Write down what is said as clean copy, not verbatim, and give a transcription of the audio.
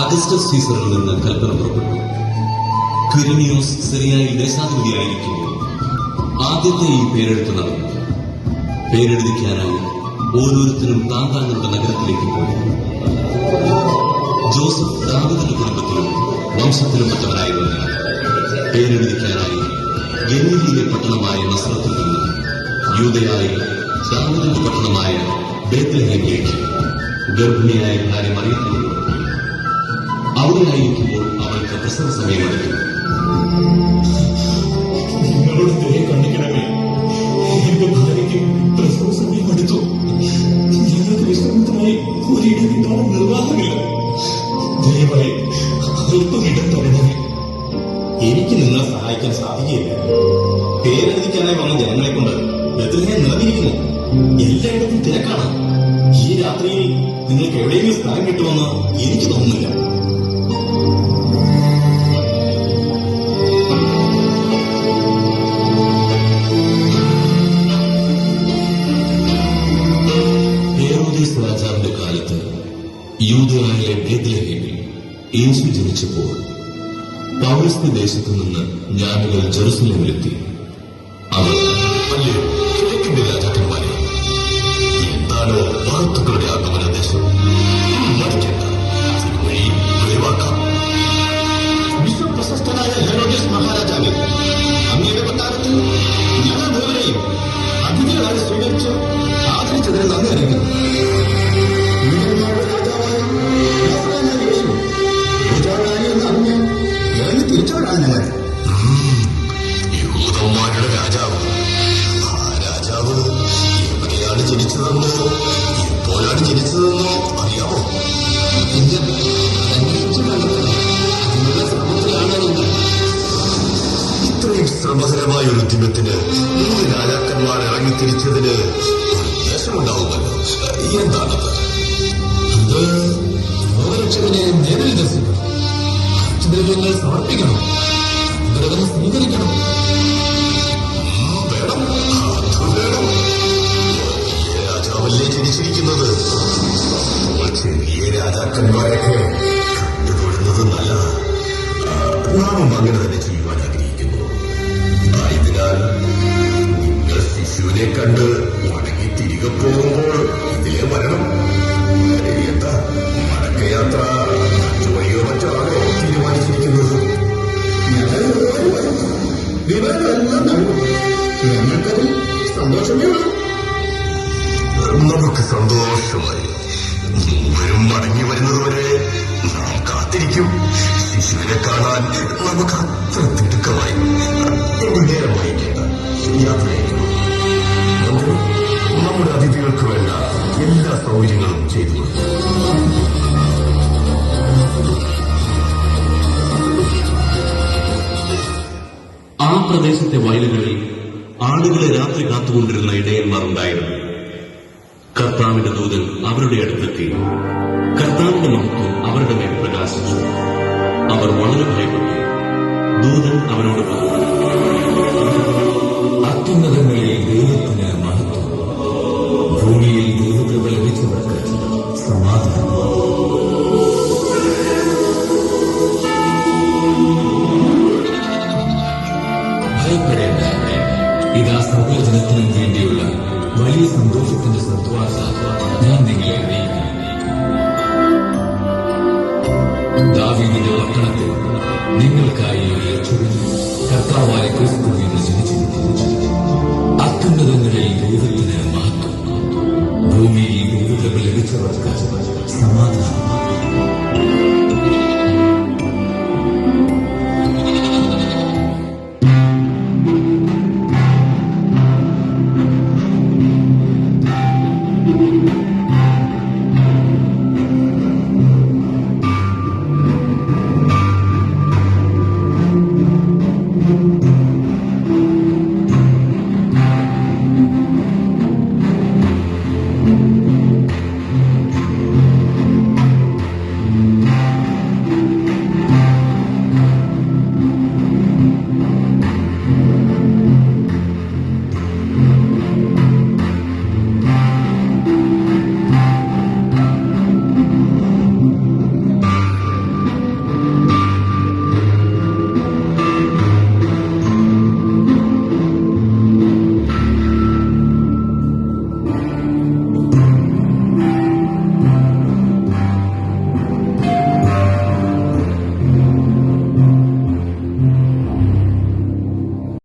Augustus സീസറിൽ നിന്ന് കൽപ്പന പുറപ്പെട്ടു. ക്വിരിനിയോസ് സിറിയയിൽ ദേശാധിപതിയായിരിക്കുമ്പോൾ ആദ്യത്തെ ഈ പേരെഴുത്ത് നടന്നു. പേരെഴുതിക്കാനായി ഓരോരുത്തരും താങ്കളുടെ നഗരത്തിലേക്ക് പോയി. ജോസഫ് ദാവീദിന്റെ കുടുംബത്തിലും വംശത്തിലും പെട്ടവനായിരുന്നു. പേരെഴുതിക്കാനായി ഗലീലയിലെ പട്ടണമായ നസറത്തിൽ നിന്ന് യൂദയായി ദാവീദിന്റെ പട്ടണമായ ബേത്ലഹേമിലേക്ക് ഗർഭിണിയായ ഭാര്യ മറിയത്തിന് കൊടുത്തു. അവിടെയായിരിക്കുമ്പോൾ അവൾക്ക് പ്രസവ സമയമെടുത്തു. നിങ്ങളുടെ ദയ കണ്ടിക്കണമേ, എന്റെ ഭാര്യയ്ക്ക് പ്രസവ സമയമെടുത്തു. ഞങ്ങൾക്ക് വിശ്രമത്തിനായി ഒരിടം കിട്ടാൻ നിർവാഹമില്ല. ദയവായി അല്പം ഇടം തരണമേ. എനിക്ക് നിങ്ങളെ സഹായിക്കാൻ സാധിക്കുകയില്ല. പേരെഴുതിക്കാനായി വന്ന ജനങ്ങളെ കൊണ്ട് ബെത്ലഹേം നിറഞ്ഞിരിക്കുന്നു. എല്ലായിടത്തും തിരക്കാണ്. ഈ രാത്രിയിൽ നിങ്ങൾക്ക് എവിടെയെങ്കിലും സ്ഥലം കിട്ടുമെന്ന് എനിക്ക് തോന്നുന്നില്ല. ഹെരോദീസ് രാജാവിന്റെ കാലത്ത് യൂദയായിലെ ബേത്ലഹേമിൽ യേശു ജനിച്ചപ്പോൾ പൗരസ്ത്യ ദേശത്തു നിന്ന് ജ്ഞാനികൾ ജെറുസലേമിലെത്തി. അവർ അല്ലയോ കിഴക്കിന്റെ രാജാക്കന്മാരെ, എന്താണ് വാർത്തകളുടെ ആഗമന ദേശം? മടിക്കേണ്ട, വഴി വെളിവാക്കാം. വിശ്വപ്രശസ്തനായ ഹെരോദീസ് മഹാരാജാവെ, അങ്ങയുടെ കൊട്ടാരത്തിൽ ഞങ്ങൾ മുഴുവനെയും അതിഥികളായി സ്വീകരിച്ച് ആദരിച്ചതിന് നന്ദി അറിയിക്കുന്നു. തിരിച്ചവരാണ് ഞങ്ങൾ. യൂദന്മാരുടെ രാജാവ്. ആ രാജാവ് എവിടെയാണ് ജനിച്ചതെന്നോ എപ്പോഴാണ് ജനിച്ചതെന്നോ അറിയാമോ? ഇത്രയും ശ്രമകരമായ ഒരു ഉദ്യമത്തിന് 3 രാജാക്കന്മാർ ഇറങ്ങിത്തിരിച്ചതിന് ഒരു ഉദ്ദേശമുണ്ടാവുമല്ലോ. എന്താണത്? അത് ലോകരക്ഷകനെ നേരിൽ ദർശിക്കണം, ദ്രവ്യങ്ങൾ സമർപ്പിക്കണം, ദ്രവം സ്വീകരിക്കണം. വേണം, അത് വേണം. രാജാവല്ലേ ജനിച്ചിരിക്കുന്നത്. ചെറിയ രാജാക്കന്മാരൊക്കെ കണ്ടുകൊള്ളുന്നത് നല്ലതാണ്. നാമും അങ്ങനെ തന്നെ ചെയ്യുവാൻ ആഗ്രഹിക്കുന്നു. ആയതിനാൽ നിങ്ങൾ ശിശുവിനെ കണ്ട് മടങ്ങി തിരികെ പോകുമ്പോൾ ഇതിലെ വരണം. എന്താ മടക്കയാത്ര 5 വഴിയോ മറ്റോ ആണോ തീരുമാനിച്ചിരിക്കുന്നത്? ഞങ്ങൾക്കതിൽ സന്തോഷമേ ഉള്ളൂ. നമുക്ക് സന്തോഷമായി. മൂവരും മടങ്ങി വരുന്നതുവരെ നാം കാത്തിരിക്കും. ശിശുവിനെ കാണാൻ നമുക്ക് അത്ര തിടുക്കമായി. നേരമായി കേട്ട യാത്രയായിരിക്കും. നമ്മുടെ അതിഥികൾക്ക് വേണ്ട എല്ലാ സൗകര്യങ്ങളും ചെയ്തു കൊടുക്കും. ആ പ്രദേശത്തെ വയലുകളിൽ ആടുകളെ രാത്രി കാത്തുകൊണ്ടിരുന്ന ഇടയന്മാർ ഉണ്ടായിരുന്നു. കർത്താവിന്റെ ദൂതൻ അവരുടെ അടുത്തെത്തി. കർത്താവിന്റെ മഹത്വം അവരുടെ മേൽ പ്രകാശിച്ചു. അവർ വളരെ ഭയപ്പെട്ടു. ദൂതൻ അവരോട് പറഞ്ഞു, അത്യുന്നതങ്ങളിൽ ദൈവത്തിന് മഹത്വം, ഭൂമിയിൽ ദൈവകൃപ ലഭിച്ചവർക്ക് സമാധാനം. ഭയപ്പെടേണ്ട, ഇതാ സർവ്വജനത്തിനും വേണ്ടിയുള്ള വലിയ സന്തോഷത്തിന്റെ സദ്വാർത്ത ഞാൻ നിങ്ങളെ അറിയിക്കുന്നു. ദാവീദിന്റെ പട്ടണത്തിൽ നിങ്ങൾക്കായി ഒരു രക്ഷകൻ, കർത്താവായ ക്രിസ്തു എന്ന് ജനിച്ചിരിക്കുന്നു. അത്യുന്നതങ്ങളിൽ ദൈവത്തിന് മഹത്വം, ഭൂമിയിൽ ദൈവകൃപ ലഭിച്ചവർക്ക്